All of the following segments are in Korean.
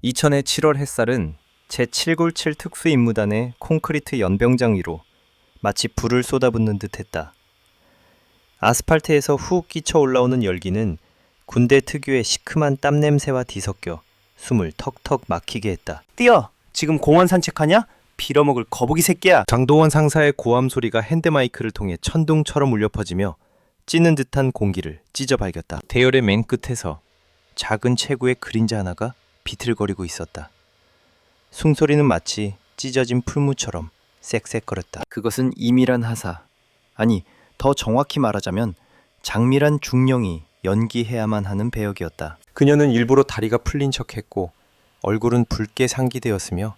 이천의 7월 햇살은 제797 특수임무단의 콘크리트 연병장 위로 마치 불을 쏟아붓는 듯했다. 아스팔트에서 훅 끼쳐 올라오는 열기는 군대 특유의 시큼한 땀 냄새와 뒤섞여 숨을 턱턱 막히게 했다. 뛰어! 지금 공원 산책하냐? 빌어먹을 거북이 새끼야! 장도원 상사의 고함 소리가 핸드마이크를 통해 천둥처럼 울려 퍼지며 찌는 듯한 공기를 찢어 발겼다. 대열의 맨 끝에서 작은 체구의 그림자 하나가 비틀거리고 있었다. 숨소리는 마치 찢어진 풀무처럼 쌕쌕거렸다. 그것은 이밀한 하사, 아니 더 정확히 말하자면 장밀한 중령이 연기해야만 하는 배역이었다. 그녀는 일부러 다리가 풀린 척했고 얼굴은 붉게 상기되었으며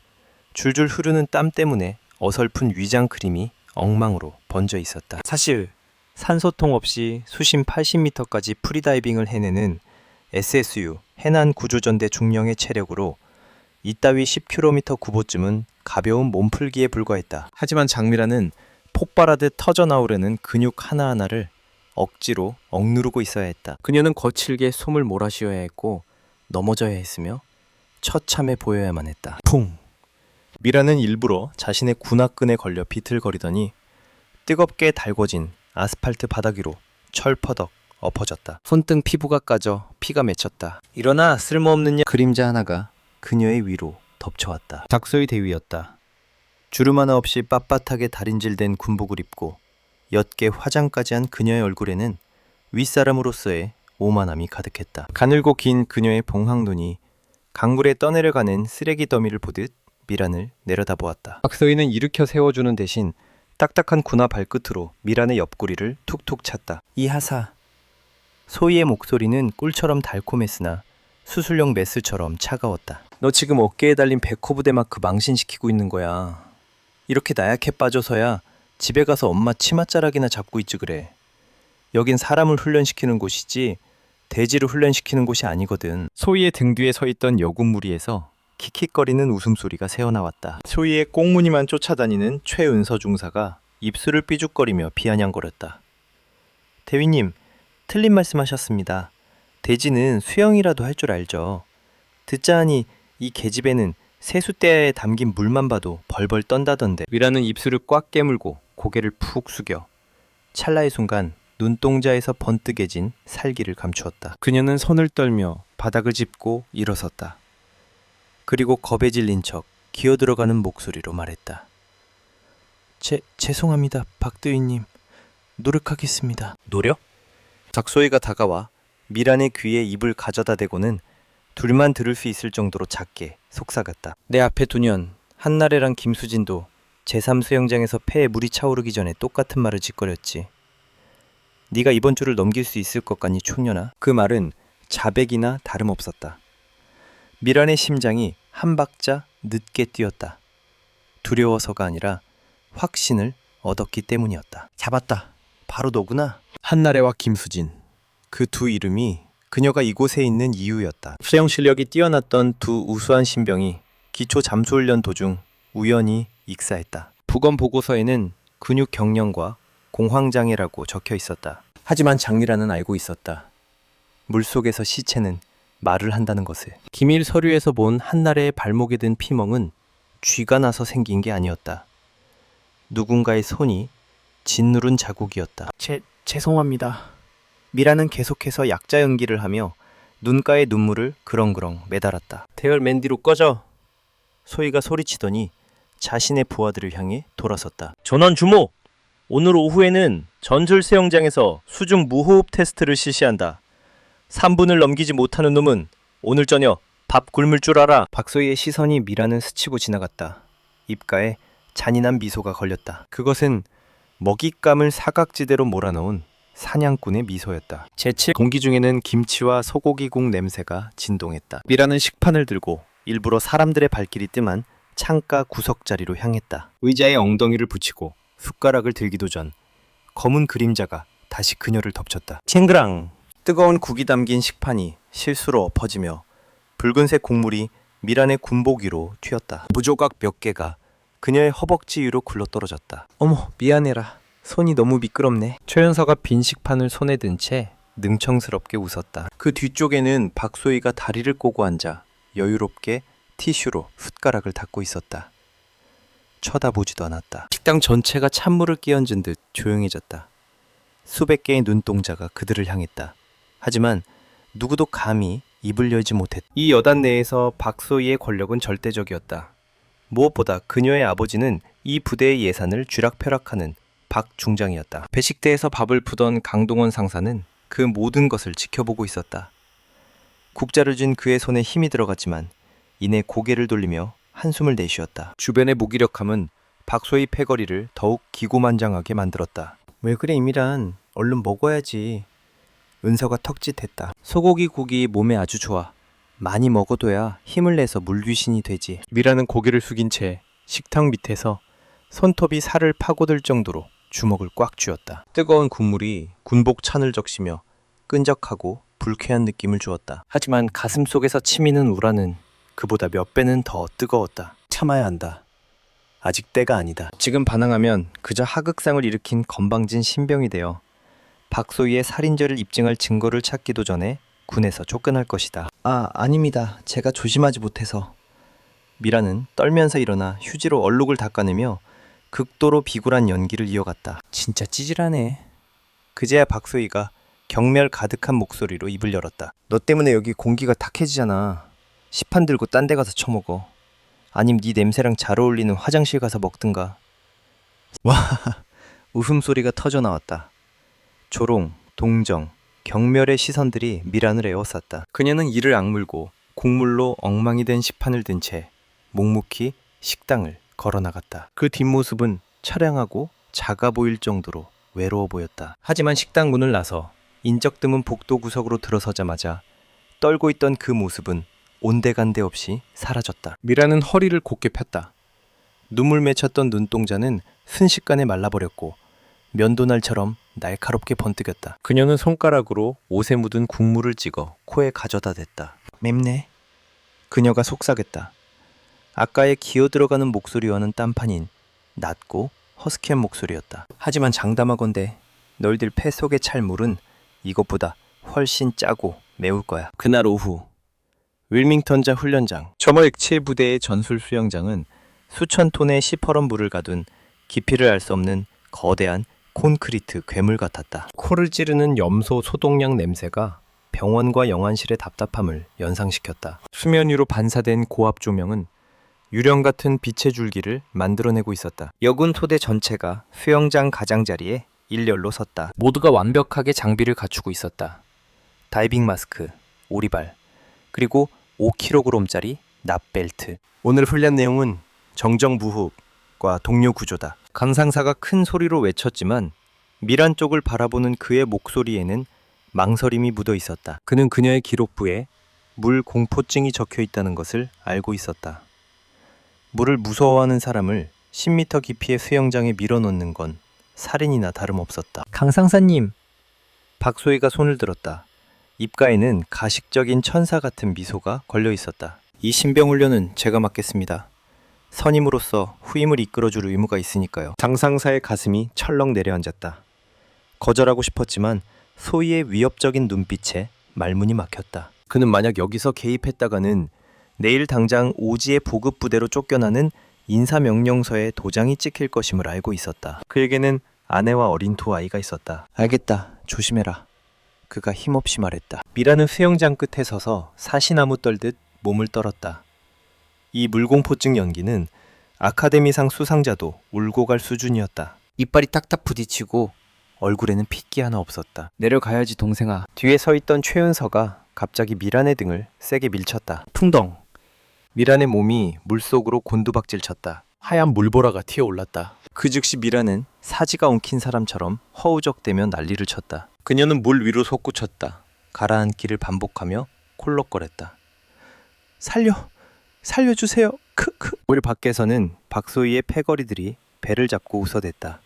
줄줄 흐르는 땀 때문에 어설픈 위장 크림이 엉망으로 번져 있었다. 사실 산소통 없이 수심 80m까지 프리다이빙을 해내는 SSU 해난 구조전대 중령의 체력으로 이따위 10km 구보쯤은 가벼운 몸풀기에 불과했다. 하지만 장미라는 폭발하듯 터져나오려는 근육 하나하나를 억지로 억누르고 있어야 했다. 그녀는 거칠게 숨을 몰아쉬어야 했고 넘어져야 했으며 처참해 보여야만 했다. 풍! 미라는 일부러 자신의 군악근에 걸려 비틀거리더니 뜨겁게 달궈진 아스팔트 바닥 위로 철퍼덕 엎어졌다. 손등 피부가 까져 피가 맺혔다. 일어나 쓸모없는 그림자 하나가 그녀의 위로 덮쳐왔다. 작소의 대위였다. 주름 하나 없이 빳빳하게 다림질된 군복을 입고 옅게 화장까지 한 그녀의 얼굴에는 윗사람으로서의 오만함이 가득했다. 가늘고 긴 그녀의 봉황눈이 강물에 떠내려가는 쓰레기 더미를 보듯 미란을 내려다보았다. 박서희는 일으켜 세워주는 대신 딱딱한 군화 발끝으로 미란의 옆구리를 툭툭 찼다. 이 하사. 소희의 목소리는 꿀처럼 달콤했으나 수술용 메스처럼 차가웠다. 너 지금 어깨에 달린 백호부대 마크 망신시키고 있는 거야. 이렇게 나약해 빠져서야 집에 가서 엄마 치맛자락이나 잡고 있지 그래. 여긴 사람을 훈련시키는 곳이지 돼지를 훈련시키는 곳이 아니거든. 소희의 등 뒤에 서 있던 여군 무리에서 킥킥거리는 웃음소리가 새어나왔다. 소희의 꽁무니만 쫓아다니는 최은서 중사가 입술을 삐죽거리며 비아냥거렸다. 대위님, 틀린 말씀하셨습니다. 돼지는 수영이라도 할 줄 알죠. 듣자 하니 이 계집애는 세숫대야에 담긴 물만 봐도 벌벌 떤다던데. 미라는 입술을 꽉 깨물고 고개를 푹 숙여 찰나의 순간 눈동자에서 번뜩해진 살기를 감추었다. 그녀는 손을 떨며 바닥을 짚고 일어섰다. 그리고 겁에 질린 척 기어들어가는 목소리로 말했다. 죄송합니다, 박대위님. 노력하겠습니다. 노력? 작소희가 다가와 미란의 귀에 입을 가져다 대고는 둘만 들을 수 있을 정도로 작게 속삭였다. 내 앞에 두년 한나래랑 김수진도 제3수영장에서 폐에 물이 차오르기 전에 똑같은 말을 짓거렸지. 네가 이번 주를 넘길 수 있을 것 같니 촌년아? 그 말은 자백이나 다름없었다. 미란의 심장이 한 박자 늦게 뛰었다. 두려워서가 아니라 확신을 얻었기 때문이었다. 잡았다. 바로 너구나. 한나래와 김수진. 그 두 이름이 그녀가 이곳에 있는 이유였다. 수영 실력이 뛰어났던 두 우수한 신병이 기초 잠수훈련 도중 우연히 익사했다. 부검 보고서에는 근육 경련과 공황장애라고 적혀 있었다. 하지만 장미라는 알고 있었다. 물속에서 시체는 말을 한다는 것을. 기밀 서류에서 본 한나래의 발목에 든 피멍은 쥐가 나서 생긴 게 아니었다. 누군가의 손이 짓누른 자국이었다. 죄송합니다. 미라는 계속해서 약자 연기를 하며 눈가에 눈물을 그렁그렁 매달았다. 대열 맨 뒤로 꺼져. 소희가 소리치더니 자신의 부하들을 향해 돌아섰다. 전원 주목! 오늘 오후에는 전술 수영장에서 수중 무호흡 테스트를 실시한다. 3분을 넘기지 못하는 놈은 오늘 저녁 밥 굶을 줄 알아. 박소희의 시선이 미란을 스치고 지나갔다. 입가에 잔인한 미소가 걸렸다. 그것은 먹잇감을 사각지대로 몰아넣은 사냥꾼의 미소였다. 제7 공기 중에는 김치와 소고기국 냄새가 진동했다. 미라는 식판을 들고 일부러 사람들의 발길이 뜸한 창가 구석자리로 향했다. 의자에 엉덩이를 붙이고 숟가락을 들기도 전 검은 그림자가 다시 그녀를 덮쳤다. 챙그랑! 뜨거운 국이 담긴 식판이 실수로 엎어지며 붉은색 국물이 미란의 군복 위로 튀었다. 무조각 몇 개가 그녀의 허벅지 위로 굴러떨어졌다. 어머, 미안해라. 손이 너무 미끄럽네. 최연서가 빈 식판을 손에 든 채 능청스럽게 웃었다. 그 뒤쪽에는 박소희가 다리를 꼬고 앉아 여유롭게 티슈로 숟가락을 닦고 있었다. 쳐다보지도 않았다. 식당 전체가 찬물을 끼얹은 듯 조용해졌다. 수백 개의 눈동자가 그들을 향했다. 하지만 누구도 감히 입을 열지 못했다. 이 여단 내에서 박소희의 권력은 절대적이었다. 무엇보다 그녀의 아버지는 이 부대의 예산을 쥐락펴락하는 박 중장이었다. 배식대에서 밥을 푸던 강동원 상사는 그 모든 것을 지켜보고 있었다. 국자를 쥔 그의 손에 힘이 들어갔지만 이내 고개를 돌리며 한숨을 내쉬었다. 주변의 무기력함은 박소희 패거리를 더욱 기고만장하게 만들었다. 왜 그래 이미란, 얼른 먹어야지. 은서가 턱짓했다. 소고기 국이 몸에 아주 좋아. 많이 먹어둬야 힘을 내서 물귀신이 되지. 미라는 고개를 숙인 채 식탁 밑에서 손톱이 살을 파고들 정도로 주먹을 꽉 쥐었다. 뜨거운 국물이 군복 찬을 적시며 끈적하고 불쾌한 느낌을 주었다. 하지만 가슴 속에서 치미는 우라는 그보다 몇 배는 더 뜨거웠다. 참아야 한다. 아직 때가 아니다. 지금 반항하면 그저 하극상을 일으킨 건방진 신병이 되어 박소희의 살인죄를 입증할 증거를 찾기도 전에 군에서 쫓겨날 것이다. 아닙니다. 제가 조심하지 못해서. 미라는 떨면서 일어나 휴지로 얼룩을 닦아내며 극도로 비굴한 연기를 이어갔다. 진짜 찌질하네. 그제야 박소희가 경멸 가득한 목소리로 입을 열었다. 너 때문에 여기 공기가 탁해지잖아. 시판 들고 딴 데 가서 처먹어. 아님 네 냄새랑 잘 어울리는 화장실 가서 먹든가. 와, 웃음소리가 터져 나왔다. 조롱, 동정, 경멸의 시선들이 미란을 에워쌌다. 그녀는 이를 악물고 국물로 엉망이 된 시판을 든 채 묵묵히 식당을 걸어나갔다. 그 뒷모습은 처량하고 작아 보일 정도로 외로워 보였다. 하지만 식당 문을 나서 인적 드문 복도 구석으로 들어서자마자 떨고 있던 그 모습은 온데간데 없이 사라졌다. 미라는 허리를 곧게 폈다. 눈물 맺혔던 눈동자는 순식간에 말라버렸고 면도날처럼 날카롭게 번뜩였다. 그녀는 손가락으로 옷에 묻은 국물을 찍어 코에 가져다 댔다. 맵네. 그녀가 속삭였다. 아까의 기어들어가는 목소리와는 딴판인 낮고 허스키한 목소리였다. 하지만 장담하건대 너희들 폐 속에 찰 물은 이것보다 훨씬 짜고 매울 거야. 그날 오후 윌밍턴자 훈련장 점호 액체 부대의 전술 수영장은 수천 톤의 시퍼런 물을 가둔 깊이를 알 수 없는 거대한 콘크리트 괴물 같았다. 코를 찌르는 염소 소독약 냄새가 병원과 영안실의 답답함을 연상시켰다. 수면 위로 반사된 고압 조명은 유령 같은 빛의 줄기를 만들어내고 있었다. 여군 소대 전체가 수영장 가장자리에 일렬로 섰다. 모두가 완벽하게 장비를 갖추고 있었다. 다이빙 마스크, 오리발, 그리고 5kg짜리 납벨트. 오늘 훈련 내용은 정정무호흡과 동료 구조다. 강 상사가 큰 소리로 외쳤지만 미란 쪽을 바라보는 그의 목소리에는 망설임이 묻어 있었다. 그는 그녀의 기록부에 물 공포증이 적혀 있다는 것을 알고 있었다. 물을 무서워하는 사람을 10m 깊이의 수영장에 밀어넣는 건 살인이나 다름없었다. 강 상사님. 박소희가 손을 들었다. 입가에는 가식적인 천사 같은 미소가 걸려 있었다. 이 신병훈련은 제가 맡겠습니다. 선임으로서 후임을 이끌어줄 의무가 있으니까요. 장 상사의 가슴이 철렁 내려앉았다. 거절하고 싶었지만 소희의 위협적인 눈빛에 말문이 막혔다. 그는 만약 여기서 개입했다가는 내일 당장 오지의 보급 부대로 쫓겨나는 인사명령서에 도장이 찍힐 것임을 알고 있었다. 그에게는 아내와 어린 두 아이가 있었다. 알겠다. 조심해라. 그가 힘없이 말했다. 미라는 수영장 끝에 서서 사시나무 떨듯 몸을 떨었다. 이 물공포증 연기는 아카데미상 수상자도 울고 갈 수준이었다. 이빨이 딱딱 부딪히고 얼굴에는 핏기 하나 없었다. 내려가야지 동생아. 뒤에 서 있던 최은서가 갑자기 미란의 등을 세게 밀쳤다. 퉁덩. 미란의 몸이 물속으로 곤두박질 쳤다. 하얀 물보라가 튀어올랐다. 그 즉시 미란은 사지가 엉킨 사람처럼 허우적대며 난리를 쳤다. 그녀는 물 위로 솟구쳤다. 가라앉기를 반복하며 콜록거렸다. 살려주세요. 크크. 물 밖에서는 박소희의 패거리들이 배를 잡고 웃어댔다.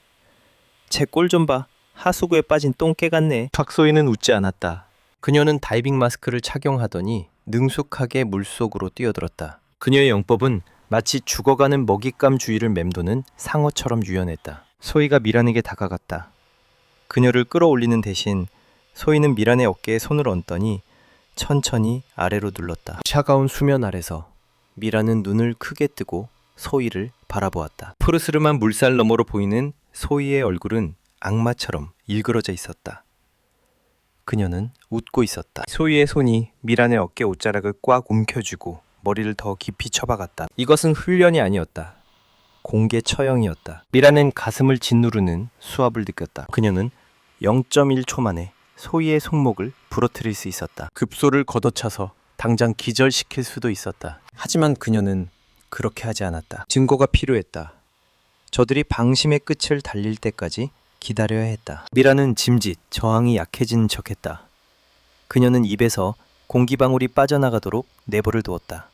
제 꼴 좀 봐. 하수구에 빠진 똥개 같네. 박소희는 웃지 않았다. 그녀는 다이빙 마스크를 착용하더니 능숙하게 물속으로 뛰어들었다. 그녀의 영법은 마치 죽어가는 먹잇감 주위를 맴도는 상어처럼 유연했다. 소희가 미란에게 다가갔다. 그녀를 끌어올리는 대신 소희는 미란의 어깨에 손을 얹더니 천천히 아래로 눌렀다. 차가운 수면 아래서 미라는 눈을 크게 뜨고 소희를 바라보았다. 푸르스름한 물살 너머로 보이는 소희의 얼굴은 악마처럼 일그러져 있었다. 그녀는 웃고 있었다. 소희의 손이 미란의 어깨 옷자락을 꽉 움켜쥐고 머리를 더 깊이 쳐박았다. 이것은 훈련이 아니었다. 공개 처형이었다. 미란은 가슴을 짓누르는 수압을 느꼈다. 그녀는 0.1초 만에 소희의 손목을 부러뜨릴 수 있었다. 급소를 걷어차서 당장 기절시킬 수도 있었다. 하지만 그녀는 그렇게 하지 않았다. 증거가 필요했다. 저들이 방심의 끝을 달릴 때까지 기다려야 했다. 미라는 짐짓 저항이 약해진 척했다. 그녀는 입에서 공기방울이 빠져나가도록 내버려 두었다.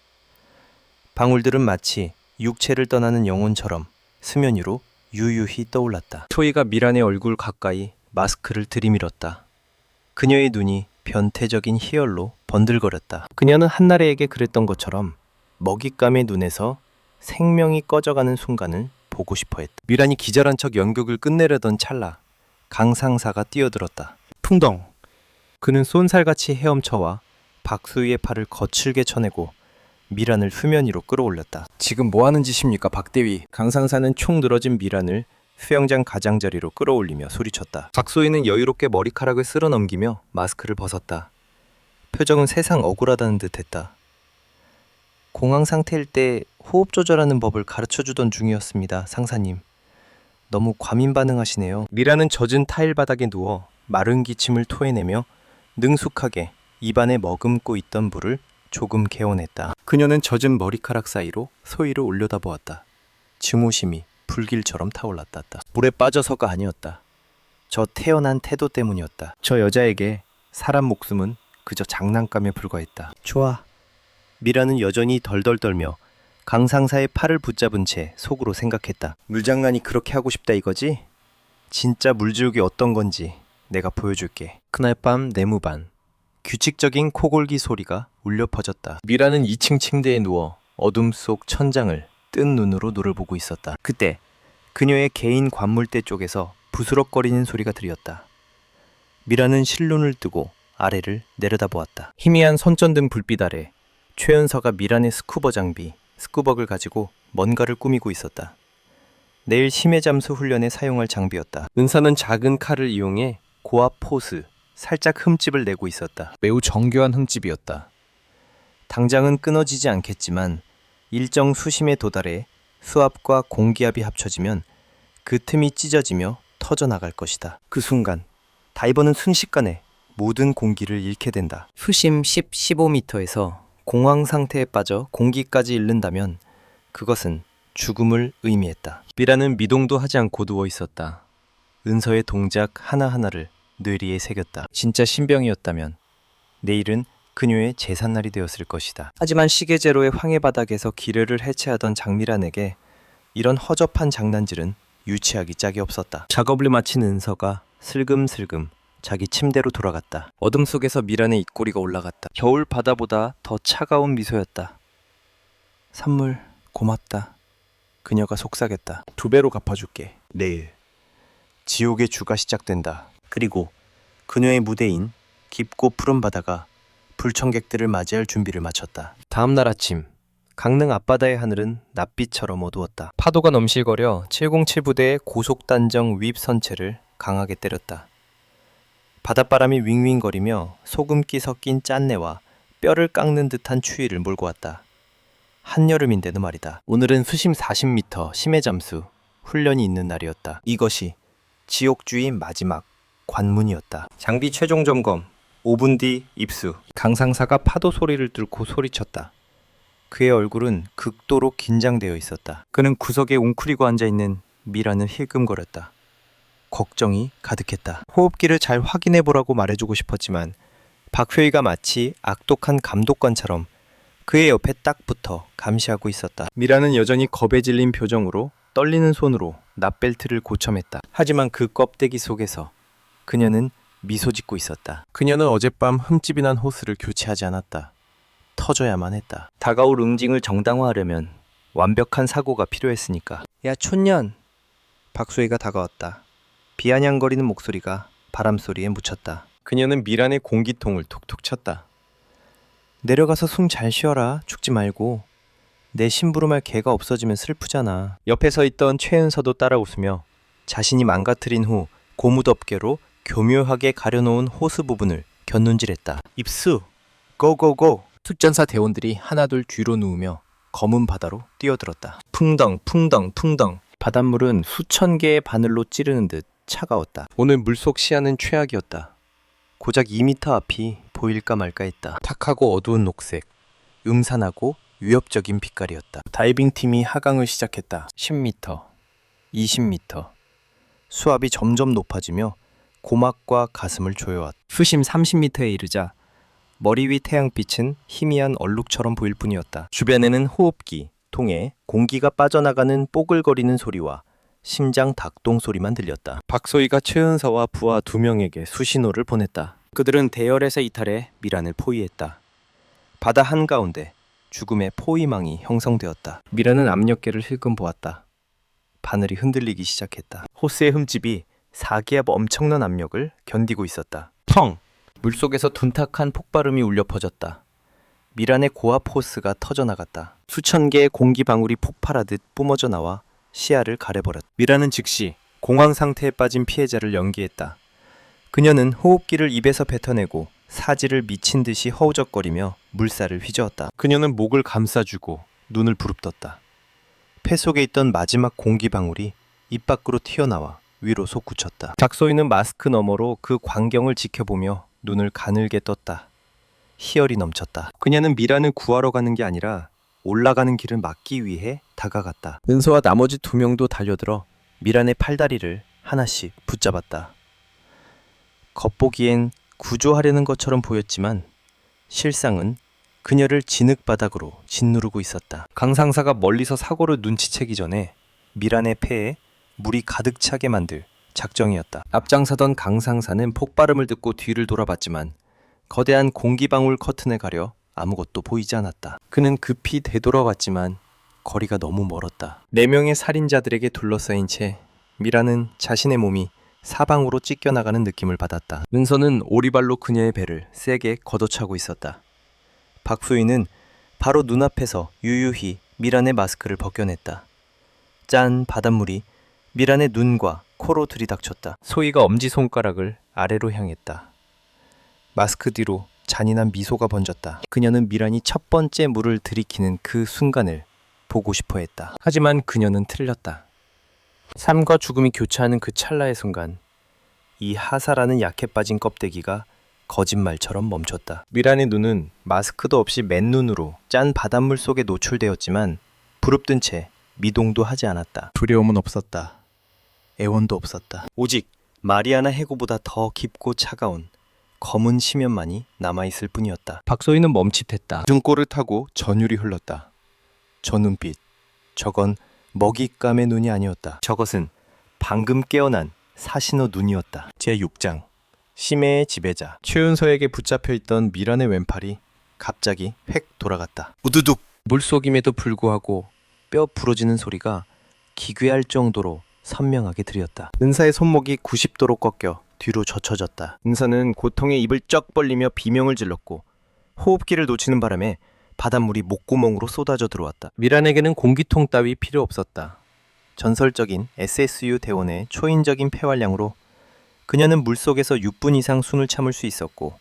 방울들은 마치 육체를 떠나는 영혼처럼 수면 위로 유유히 떠올랐다. 소희가 미란의 얼굴 가까이 마스크를 들이밀었다. 그녀의 눈이 변태적인 희열로 번들거렸다. 그녀는 한나래에게 그랬던 것처럼 먹잇감의 눈에서 생명이 꺼져가는 순간을 보고 싶어 했다. 미란이 기절한 척 연극을 끝내려던 찰나 강상사가 뛰어들었다. 풍덩! 그는 쏜살같이 헤엄쳐와 박수희의 팔을 거칠게 쳐내고 미란을 수면 위로 끌어올렸다. 지금 뭐하는 짓입니까, 박대위? 강상사는 총 늘어진 미란을 수영장 가장자리로 끌어올리며 소리쳤다. 박소희는 여유롭게 머리카락을 쓸어넘기며 마스크를 벗었다. 표정은 세상 억울하다는 듯했다. 공황 상태일 때 호흡 조절하는 법을 가르쳐주던 중이었습니다, 상사님. 너무 과민 반응하시네요. 미라는 젖은 타일 바닥에 누워 마른 기침을 토해내며 능숙하게 입안에 머금고 있던 물을 조금 개어냈다. 그녀는 젖은 머리카락 사이로 소희를 올려다보았다. 증오심이 불길처럼 타올랐다. 물에 빠져서가 아니었다. 저 태어난 태도 때문이었다. 저 여자에게 사람 목숨은 그저 장난감에 불과했다. 좋아. 미라는 여전히 덜덜 떨며 강상사의 팔을 붙잡은 채 속으로 생각했다. 물장난이 그렇게 하고 싶다 이거지? 진짜 물지옥이 어떤 건지 내가 보여줄게. 그날 밤 내무반 규칙적인 코골기 소리가 울려 퍼졌다. 미라는 2층 침대에 누워 어둠 속 천장을 뜬 눈으로 노를 보고 있었다. 그때 그녀의 개인 관물대 쪽에서 부스럭거리는 소리가 들렸다. 미라는 실눈을 뜨고 아래를 내려다보았다. 희미한 손전등 불빛 아래 최연서가 미란의 스쿠버 장비, 스쿠버를 가지고 뭔가를 꾸미고 있었다. 내일 심해 잠수 훈련에 사용할 장비였다. 은사는 작은 칼을 이용해 고압 포스, 살짝 흠집을 내고 있었다. 매우 정교한 흠집이었다. 당장은 끊어지지 않겠지만 일정 수심에 도달해 수압과 공기압이 합쳐지면 그 틈이 찢어지며 터져나갈 것이다. 그 순간 다이버는 순식간에 모든 공기를 잃게 된다. 수심 10, 15m에서 공황 상태에 빠져 공기까지 잃는다면 그것은 죽음을 의미했다. 미라는 미동도 하지 않고 누워 있었다. 은서의 동작 하나하나를 뇌리에 새겼다. 진짜 신병이었다면 내일은 그녀의 제삿날이 되었을 것이다. 하지만 시계제로의 황해바닥에서 기뢰를 해체하던 장미란에게 이런 허접한 장난질은 유치하기 짝이 없었다. 작업을 마친 은서가 슬금슬금 자기 침대로 돌아갔다. 어둠 속에서 미란의 입꼬리가 올라갔다. 겨울 바다보다 더 차가운 미소였다. 선물 고맙다. 그녀가 속삭였다. 2배로 갚아줄게. 내일 지옥의 주가 시작된다. 그리고 그녀의 무대인 깊고 푸른 바다가 불청객들을 맞이할 준비를 마쳤다. 다음 날 아침 강릉 앞바다의 하늘은 낯빛처럼 어두웠다. 파도가 넘실거려 707 부대의 고속단정 윗 선체를 강하게 때렸다. 바닷바람이 윙윙거리며 소금기 섞인 짠내와 뼈를 깎는 듯한 추위를 몰고 왔다. 한여름인데도 말이다. 오늘은 수심 40m 심해 잠수 훈련이 있는 날이었다. 이것이 지옥주의 마지막 관문이었다. 장비 최종 점검 5분 뒤 입수. 강상사가 파도 소리를 뚫고 소리쳤다. 그의 얼굴은 극도로 긴장되어 있었다. 그는 구석에 웅크리고 앉아있는 미란을 힐끔거렸다. 걱정이 가득했다. 호흡기를 잘 확인해보라고 말해주고 싶었지만 박효희가 마치 악독한 감독관처럼 그의 옆에 딱 붙어 감시하고 있었다. 미란은 여전히 겁에 질린 표정으로 떨리는 손으로 납벨트를 고쳐맸다. 하지만 그 껍데기 속에서 그녀는 미소 짓고 있었다. 그녀는 어젯밤 흠집이 난 호스를 교체하지 않았다. 터져야만 했다. 다가올 응징을 정당화하려면 완벽한 사고가 필요했으니까. 야 촌년! 박소희가 다가왔다. 비아냥거리는 목소리가 바람소리에 묻혔다. 그녀는 미란의 공기통을 톡톡 쳤다. 내려가서 숨 잘 쉬어라. 죽지 말고. 내 심부름할 개가 없어지면 슬프잖아. 옆에 서 있던 최은서도 따라 웃으며 자신이 망가뜨린 후 고무덮개로 교묘하게 가려놓은 호스 부분을 곁눈질했다. 입수! 고고고! 특전사 대원들이 하나둘 뒤로 누우며 검은 바다로 뛰어들었다. 풍덩 풍덩 풍덩. 바닷물은 수천 개의 바늘로 찌르는 듯 차가웠다. 오늘 물속 시야는 최악이었다. 고작 2m 앞이 보일까 말까 했다. 탁하고 어두운 녹색, 음산하고 위협적인 빛깔이었다. 다이빙팀이 하강을 시작했다. 10m, 20m. 수압이 점점 높아지며 고막과 가슴을 조여왔다. 수심 30m에 이르자 머리 위 태양빛은 희미한 얼룩처럼 보일 뿐이었다. 주변에는 호흡기, 통에 공기가 빠져나가는 뽀글거리는 소리와 심장 닭동 소리만 들렸다. 박소희가 최은서와 부하 2명에게 수신호를 보냈다. 그들은 대열에서 이탈해 미란을 포위했다. 바다 한가운데 죽음의 포위망이 형성되었다. 미란은 압력계를 힐끔 보았다. 바늘이 흔들리기 시작했다. 호스의 흠집이 4기압 엄청난 압력을 견디고 있었다. 펑! 물속에서 둔탁한 폭발음이 울려 퍼졌다. 미란의 고압 호스가 터져나갔다. 수천 개의 공기 방울이 폭발하듯 뿜어져 나와 시야를 가려버렸다. 미란은 즉시 공황 상태에 빠진 피해자를 연기했다. 그녀는 호흡기를 입에서 뱉어내고 사지를 미친 듯이 허우적거리며 물살을 휘저었다. 그녀는 목을 감싸주고 눈을 부릅떴다. 폐 속에 있던 마지막 공기 방울이 입 밖으로 튀어나와 위로 솟구쳤다. 박소희는 마스크 너머로 그 광경을 지켜보며 눈을 가늘게 떴다. 희열이 넘쳤다. 그녀는 미란을 구하러 가는 게 아니라 올라가는 길을 막기 위해 다가갔다. 은서와 나머지 2명도 달려들어 미란의 팔다리를 하나씩 붙잡았다. 겉보기엔 구조하려는 것처럼 보였지만 실상은 그녀를 진흙바닥으로 짓누르고 있었다. 강상사가 멀리서 사고를 눈치채기 전에 미란의 폐에 물이 가득 차게 만들 작정이었다. 앞장서던 강상사는 폭발음을 듣고 뒤를 돌아봤지만 거대한 공기방울 커튼을 가려 아무것도 보이지 않았다. 그는 급히 되돌아왔지만 거리가 너무 멀었다. 4명의 살인자들에게 둘러싸인 채 미라는 자신의 몸이 사방으로 찢겨나가는 느낌을 받았다. 은서는 오리발로 그녀의 배를 세게 걷어차고 있었다. 박소희는 바로 눈앞에서 유유히 미란의 마스크를 벗겨냈다. 짠 바닷물이 미란의 눈과 코로 들이닥쳤다. 소희가 엄지손가락을 아래로 향했다. 마스크 뒤로 잔인한 미소가 번졌다. 그녀는 미란이 첫 번째 물을 들이키는 그 순간을 보고 싶어 했다. 하지만 그녀는 틀렸다. 삶과 죽음이 교차하는 그 찰나의 순간 이 하사라는 약해 빠진 껍데기가 거짓말처럼 멈췄다. 미란의 눈은 마스크도 없이 맨눈으로 짠 바닷물 속에 노출되었지만 부릅뜬 채 미동도 하지 않았다. 두려움은 없었다. 애원도 없었다. 오직 마리아나 해구보다 더 깊고 차가운 검은 심연만이 남아있을 뿐이었다. 박소희는 멈칫했다. 등골을 타고 전율이 흘렀다. 저 눈빛, 저건 먹잇감의 눈이 아니었다. 저것은 방금 깨어난 사신호 눈이었다. 제6장 심해의 지배자. 최은서에게 붙잡혀있던 미란의 왼팔이 갑자기 획 돌아갔다. 우두둑! 물속임에도 불구하고 뼈 부러지는 소리가 기괴할 정도로 선명하게 들렸다. 은사의 손목이 90도로 꺾여 뒤로 젖혀졌다. 은사는 고통에 입을 쩍 벌리며 비명을 질렀고 호흡기를 놓치는 바람에 바닷물이 목구멍으로 쏟아져 들어왔다. 미란에게는 공기통 따위 필요 없었다. 전설적인 SSU 대원의 초인적인 폐활량으로 그녀는 물속에서 6분 이상 숨을 참을 수 있었고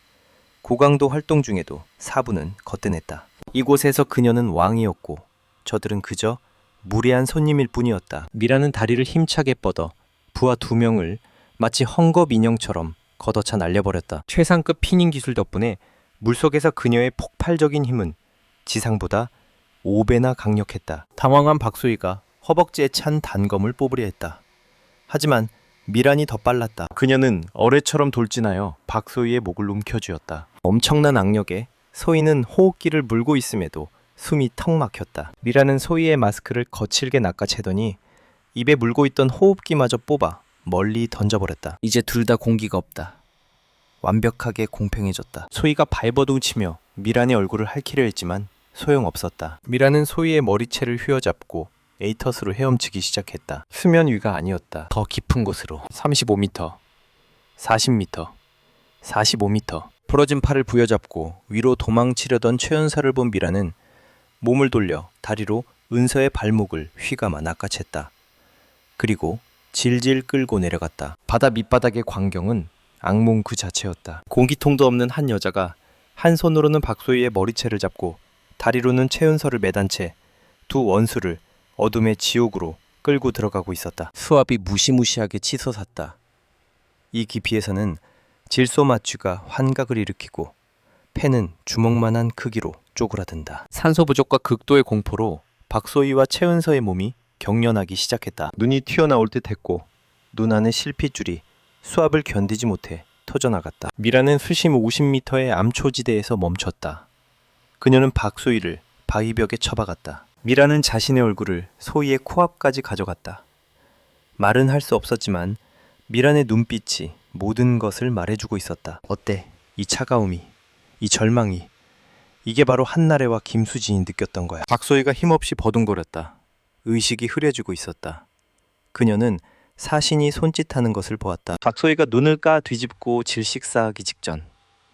고강도 활동 중에도 4분은 거뜬했다. 이곳에서 그녀는 왕이었고 저들은 그저 무례한 손님일 뿐이었다. 미란은 다리를 힘차게 뻗어 부하 2명을 마치 헝겊 인형처럼 걷어차 날려버렸다. 최상급 피닝 기술 덕분에 물속에서 그녀의 폭발적인 힘은 지상보다 5배나 강력했다. 당황한 박소희가 허벅지에 찬 단검을 뽑으려 했다. 하지만 미란이 더 빨랐다. 그녀는 어뢰처럼 돌진하여 박소희의 목을 움켜쥐었다. 엄청난 악력에 소희는 호흡기를 물고 있음에도 숨이 턱 막혔다. 미란은 소희의 마스크를 거칠게 낚아채더니 입에 물고 있던 호흡기마저 뽑아 멀리 던져버렸다. 이제 둘 다 공기가 없다. 완벽하게 공평해졌다. 소희가 발버둥치며 미란의 얼굴을 핥기려 했지만 소용없었다. 미란은 소희의 머리채를 휘어잡고 에이터스로 헤엄치기 시작했다. 수면 위가 아니었다. 더 깊은 곳으로. 35m, 40m, 45m. 부러진 팔을 부여잡고 위로 도망치려던 최연사를 본 미란은 몸을 돌려 다리로 은서의 발목을 휘감아 낚아챘다. 그리고 질질 끌고 내려갔다. 바다 밑바닥의 광경은 악몽 그 자체였다. 공기통도 없는 한 여자가 한 손으로는 박소희의 머리채를 잡고 다리로는 최은서를 매단 채 두 원수를 어둠의 지옥으로 끌고 들어가고 있었다. 수압이 무시무시하게 치솟았다. 이 깊이에서는 질소 마취가 환각을 일으키고 폐는 주먹만한 크기로 쪼그라든다. 산소 부족과 극도의 공포로 박소희와 최은서의 몸이 경련하기 시작했다. 눈이 튀어나올 듯 했고 눈 안의 실핏줄이 수압을 견디지 못해 터져나갔다. 미라는 수심 50m의 암초지대에서 멈췄다. 그녀는 박소희를 바위벽에 처박았다. 미라는 자신의 얼굴을 소희의 코앞까지 가져갔다. 말은 할 수 없었지만 미란의 눈빛이 모든 것을 말해주고 있었다. 어때? 이 차가움이, 이 절망이, 이게 바로 한나래와 김수진이 느꼈던 거야. 박소희가 힘없이 버둥거렸다. 의식이 흐려지고 있었다. 그녀는 사신이 손짓하는 것을 보았다. 박소희가 눈을 까 뒤집고 질식사하기 직전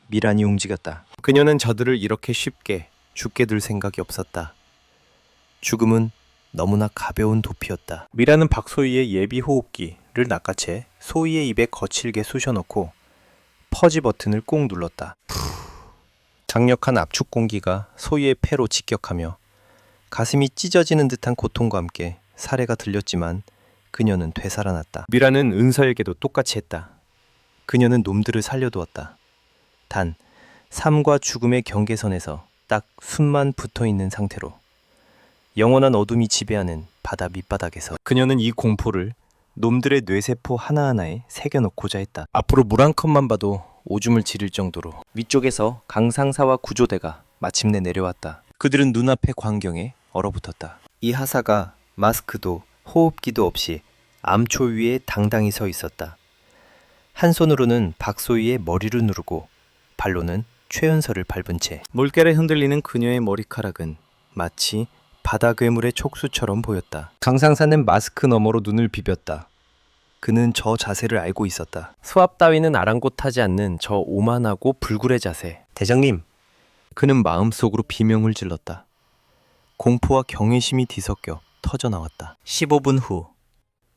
미란이 움직였다. 그녀는 저들을 이렇게 쉽게 죽게 둘 생각이 없었다. 죽음은 너무나 가벼운 도피였다. 미란은 박소희의 예비 호흡기를 낚아채 소희의 입에 거칠게 쑤셔넣고 퍼지 버튼을 꾹 눌렀다. 강력한 압축 공기가 소희의 폐로 직격하며 가슴이 찢어지는 듯한 고통과 함께 사례가 들렸지만 그녀는 되살아났다. 미라는 은서에게도 똑같이 했다. 그녀는 놈들을 살려두었다. 단 삶과 죽음의 경계선에서 딱 숨만 붙어있는 상태로 영원한 어둠이 지배하는 바다 밑바닥에서 그녀는 이 공포를 놈들의 뇌세포 하나하나에 새겨넣고자 했다. 앞으로 물 한 컵만 봐도 오줌을 지릴 정도로. 위쪽에서 강상사와 구조대가 마침내 내려왔다. 그들은 눈앞의 광경에 얼어붙었다. 이 하사가 마스크도 호흡기도 없이 암초 위에 당당히 서 있었다. 한 손으로는 박소희의 머리를 누르고 발로는 최은서를 밟은 채 물결에 흔들리는 그녀의 머리카락은 마치 바다 괴물의 촉수처럼 보였다. 강상사는 마스크 너머로 눈을 비볐다. 그는 저 자세를 알고 있었다. 수압 따위는 아랑곳하지 않는 저 오만하고 불굴의 자세. 대장님! 그는 마음속으로 비명을 질렀다. 공포와 경외심이 뒤섞여 터져나왔다. 15분 후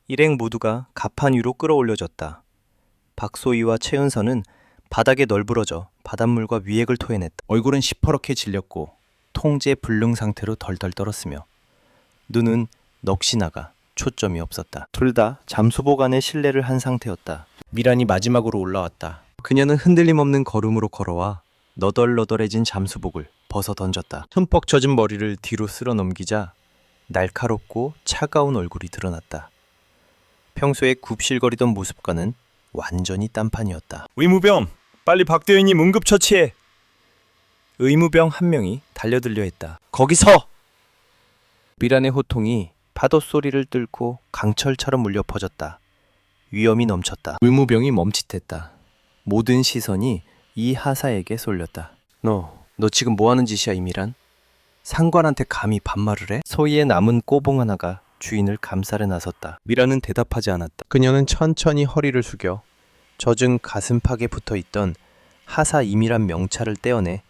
일행 모두가 가판 위로 끌어올려졌다. 박소희와 최은서는 바닥에 널브러져 바닷물과 위액을 토해냈다. 얼굴은 시퍼렇게 질렸고 통제 불능 상태로 덜덜 떨었으며 눈은 넋이 나가 초점이 없었다. 둘 다 잠수복 안에 실내를 한 상태였다. 미란이 마지막으로 올라왔다. 그녀는 흔들림 없는 걸음으로 걸어와 너덜너덜해진 잠수복을 벗어 던졌다. 흠뻑 젖은 머리를 뒤로 쓸어 넘기자 날카롭고 차가운 얼굴이 드러났다. 평소에 굽실거리던 모습과는 완전히 딴판이었다. 의무병! 빨리 박대위님 응급처치해! 의무병 한 명이 달려들려 했다. 거기서! 미란의 호통이 파도 소리를 뚫고 강철처럼 울려 퍼졌다. 위험이 넘쳤다. 의무병이 멈칫했다. 모든 시선이 이 하사에게 쏠렸다. 너 지금 뭐하는 짓이야, 이미란? 상관한테 감히 반말을 해? 소희의 남은 꼬봉 하나가 주인을 감싸려 나섰다. 미란은 대답하지 않았다. 그녀는 천천히 허리를 숙여 젖은 가슴팍에 붙어있던 하사 이미란 명찰을 떼어내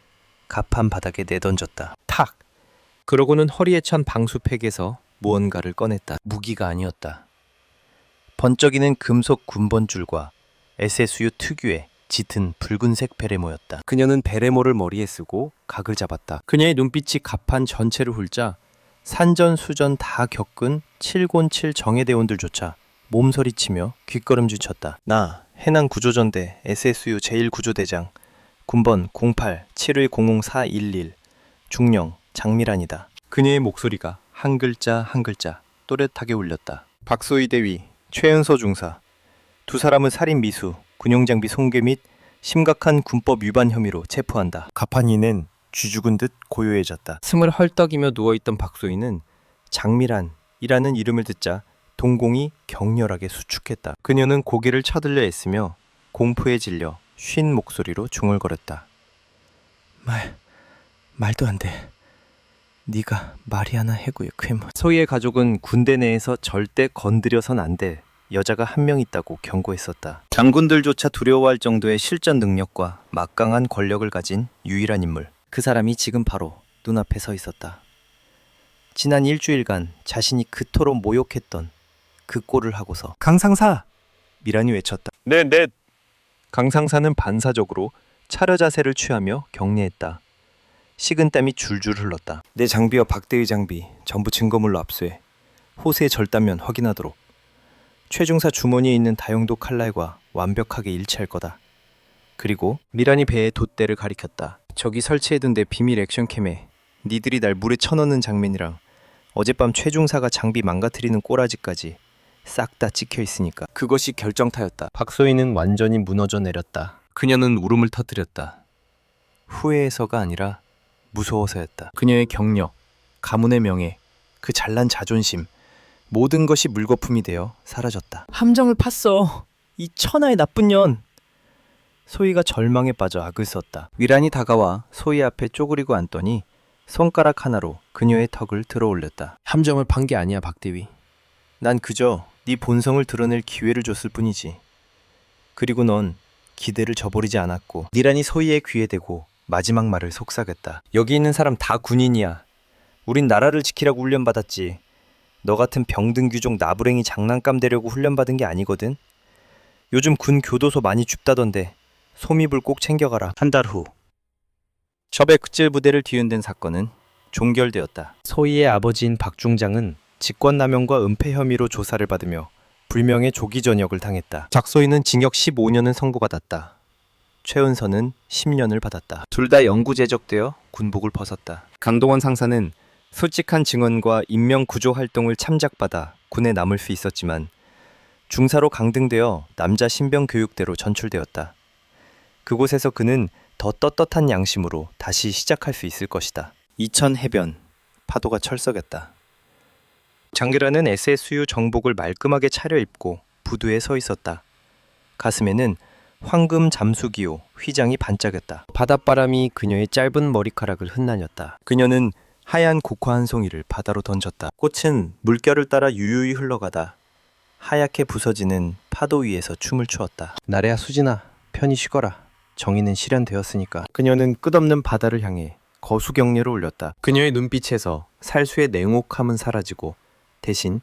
가판 바닥에 내던졌다. 탁! 그러고는 허리에 찬 방수팩에서 무언가를 꺼냈다. 무기가 아니었다. 번쩍이는 금속 군번줄과 SSU 특유의 짙은 붉은색 베레모였다. 그녀는 베레모를 머리에 쓰고 각을 잡았다. 그녀의 눈빛이 가판 전체를 훑자 산전수전 다 겪은 707 정예대원들조차 몸서리치며 귓걸음질 쳤다. 나 해난 구조전대 SSU 제1구조대장 군번 08-7100-411 중령 장미란이다. 그녀의 목소리가 한 글자 한 글자 또렷하게 울렸다. 박소희 대위, 최은서 중사. 두 사람은 살인 미수, 군용장비 손괴 및 심각한 군법 위반 혐의로 체포한다. 가판이는 쥐죽은 듯 고요해졌다. 숨을 헐떡이며 누워있던 박소희는 장미란이라는 이름을 듣자 동공이 격렬하게 수축했다. 그녀는 고개를 쳐들려 애쓰며 공포에 질려 쉰 목소리로 중얼거렸다. 말도 안 돼. 네가 마리아나 해구의 괴물. 소희의 가족은 군대 내에서 절대 건드려선 안 돼. 여자가 한 명 있다고 경고했었다. 장군들조차 두려워할 정도의 실전 능력과 막강한 권력을 가진 유일한 인물. 그 사람이 지금 바로 눈앞에 서 있었다. 지난 일주일간 자신이 그토록 모욕했던 그 꼴을 하고서 강상사! 미란이 외쳤다. 네. 강상사는 반사적으로 차려 자세를 취하며 격려했다. 식은땀이 줄줄 흘렀다. 내 장비와 박대의 장비 전부 증거물로 압수해 호세의 절단면 확인하도록. 최중사 주머니에 있는 다용도 칼날과 완벽하게 일치할 거다. 그리고 미란이 배에 돛대를 가리켰다. 저기 설치해둔 내 비밀 액션캠에 니들이 날 물에 쳐넣는 장면이랑 어젯밤 최중사가 장비 망가뜨리는 꼬라지까지 싹 다 찍혀 있으니까. 그것이 결정타였다. 박소희는 완전히 무너져 내렸다. 그녀는 울음을 터뜨렸다. 후회해서가 아니라 무서워서였다. 그녀의 경력, 가문의 명예, 그 잘난 자존심, 모든 것이 물거품이 되어 사라졌다. 함정을 팠어. 이 천하의 나쁜 년. 소희가 절망에 빠져 악을 썼다. 위란이 다가와 소희 앞에 쪼그리고 앉더니 손가락 하나로 그녀의 턱을 들어올렸다. 함정을 판 게 아니야, 박대위. 난 그저 네 본성을 드러낼 기회를 줬을 뿐이지. 그리고 넌 기대를 저버리지 않았고. 니란이 소희의 귀에 대고 마지막 말을 속삭였다. 여기 있는 사람 다 군인이야. 우린 나라를 지키라고 훈련받았지. 너 같은 병든 귀족 나부랭이 장난감 되려고 훈련받은 게 아니거든. 요즘 군 교도소 많이 춥다던데 소미불 꼭 챙겨가라. 한 달 후 첩의 극질 부대를 뒤흔든 사건은 종결되었다. 소희의 아버지인 박 중장은 직권남용과 은폐 혐의로 조사를 받으며 불명예 조기 전역을 당했다. 작소희는 징역 15년을 선고받았다. 최은서는 10년을 받았다. 둘 다 영구 제적되어 군복을 벗었다. 강동원 상사는 솔직한 증언과 인명 구조 활동을 참작받아 군에 남을 수 있었지만 중사로 강등되어 남자 신병 교육대로 전출되었다. 그곳에서 그는 더 떳떳한 양심으로 다시 시작할 수 있을 것이다. 이천 해변, 파도가 철썩였다. 장계라는 SSU 정복을 말끔하게 차려입고 부두에 서 있었다. 가슴에는 황금 잠수기호 휘장이 반짝였다. 바닷바람이 그녀의 짧은 머리카락을 흩날렸다. 그녀는 하얀 국화 한 송이를 바다로 던졌다. 꽃은 물결을 따라 유유히 흘러가다 하얗게 부서지는 파도 위에서 춤을 추었다. 나래야 수진아, 편히 쉬거라. 정의는 실현되었으니까. 그녀는 끝없는 바다를 향해 거수경례를 올렸다. 그녀의 눈빛에서 살수의 냉혹함은 사라지고 대신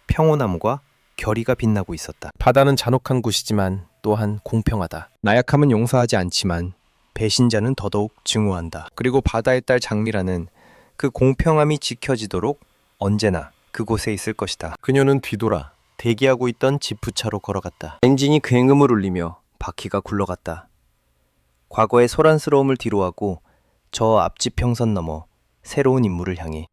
평온함과 결의가 빛나고 있었다. 바다는 잔혹한 곳이지만 또한 공평하다. 나약함은 용서하지 않지만 배신자는 더더욱 증오한다. 그리고 바다의 딸 장미라는 그 공평함이 지켜지도록 언제나 그곳에 있을 것이다. 그녀는 뒤돌아 대기하고 있던 지프차로 걸어갔다. 엔진이 굉음을 울리며 바퀴가 굴러갔다. 과거의 소란스러움을 뒤로하고 저 앞집 평선 넘어 새로운 인물을 향해